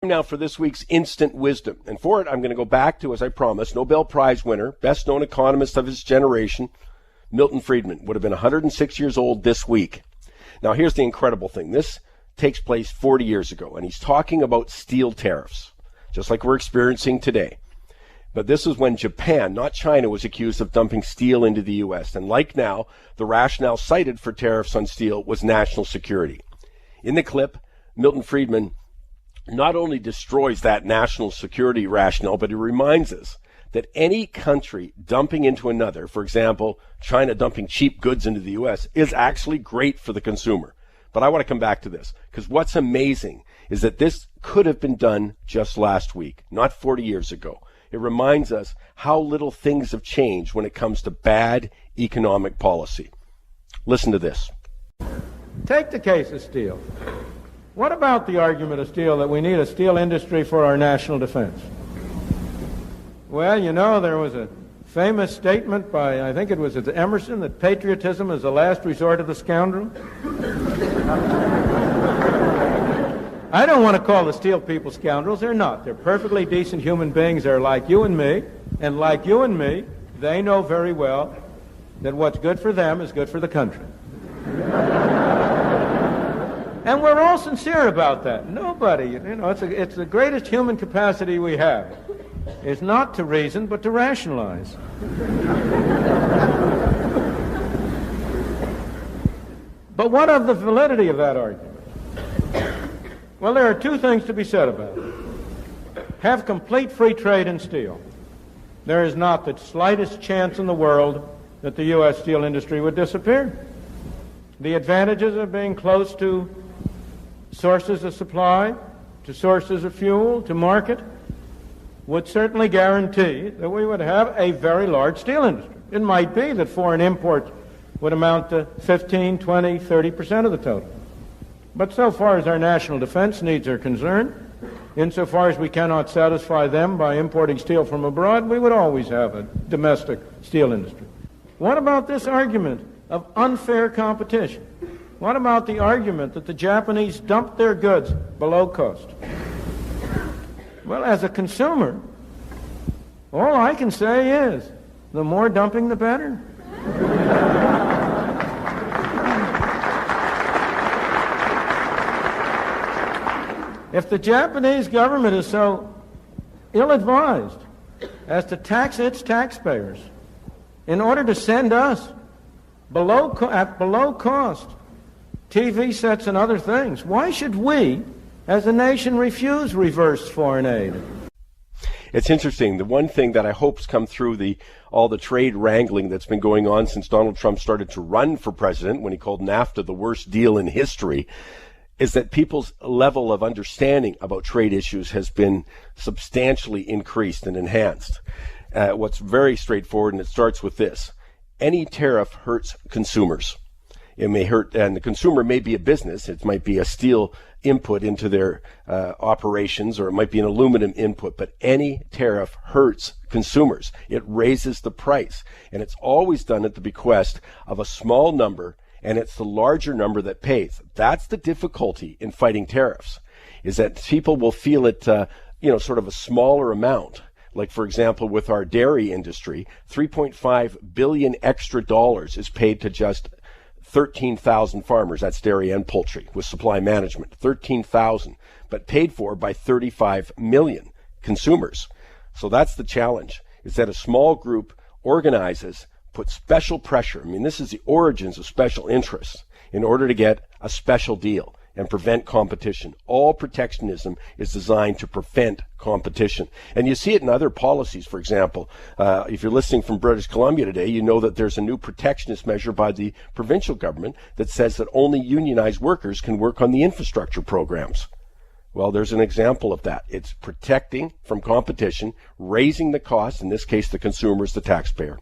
Now for this week's Instant Wisdom. And for it, I'm going to go back to, as I promised, Nobel Prize winner, best-known economist of his generation, Milton Friedman. Would have been 106 years old this week. Now, here's the incredible thing. This takes place 40 years ago, and he's talking about steel tariffs, just like we're experiencing today. But this is when Japan, not China, was accused of dumping steel into the U.S. And like now, the rationale cited for tariffs on steel was national security. In the clip, Milton Friedman not only destroys that national security rationale, but he reminds us that any country dumping into another, for example, China dumping cheap goods into the U.S., is actually great for the consumer. But I want to come back to this, because what's amazing is that this could have been done just last week, not 40 years ago. It reminds us how little things have changed when it comes to bad economic policy. Listen to this. Take the case of steel. What about the argument of steel that we need a steel industry for our national defense? Well, you know, there was a famous statement by, I think it was Emerson, that patriotism is the last resort of the scoundrel. I don't want to call the steel people scoundrels. They're not. They're perfectly decent human beings. They're like you and me. And like you and me, they know very well that what's good for them is good for the country. And we're all sincere about that. Nobody, it's the greatest human capacity we have. It's not to reason, but to rationalize. But what of the validity of that argument? Well, there are two things to be said about it. Have complete free trade in steel. There is not the slightest chance in the world that the U.S. steel industry would disappear. The advantages of being close to sources of supply, to sources of fuel, to market, would certainly guarantee that we would have a very large steel industry. It might be that foreign imports would amount to 15, 20, 30% of the total. But so far as our national defense needs are concerned, insofar as we cannot satisfy them by importing steel from abroad, we would always have a domestic steel industry. What about this argument of unfair competition? What about the argument that the Japanese dumped their goods below cost? Well, as a consumer, all I can say is, the more dumping, the better. If the Japanese government is so ill-advised as to tax its taxpayers in order to send us at below cost TV sets and other things, why should we, as a nation, refuse reverse foreign aid? It's interesting. The one thing that I hope's come through all the trade wrangling that's been going on since Donald Trump started to run for president, when he called NAFTA the worst deal in history, is that people's level of understanding about trade issues has been substantially increased and enhanced. What's very straightforward, and it starts with this. Any tariff hurts consumers. It may hurt, and the consumer may be a business. It might be a steel input into their operations, or it might be an aluminum input, but any tariff hurts consumers. It raises the price, and it's always done at the bequest of a small number, and it's the larger number that pays. That's the difficulty in fighting tariffs, is that people will feel it, sort of a smaller amount. Like, for example, with our dairy industry, $3.5 billion extra is paid to just 13,000 farmers. That's dairy and poultry with supply management. 13,000, but paid for by 35 million consumers. So that's the challenge, is that a small group organizes, puts special pressure. I mean, this is the origins of special interests in order to get a special deal and prevent competition. All protectionism is designed to prevent competition. And you see it in other policies. For example, if you're listening from British Columbia today, you know that there's a new protectionist measure by the provincial government that says that only unionized workers can work on the infrastructure programs. Well, there's an example of that. It's protecting from competition, raising the cost, in this case the consumer is the taxpayer.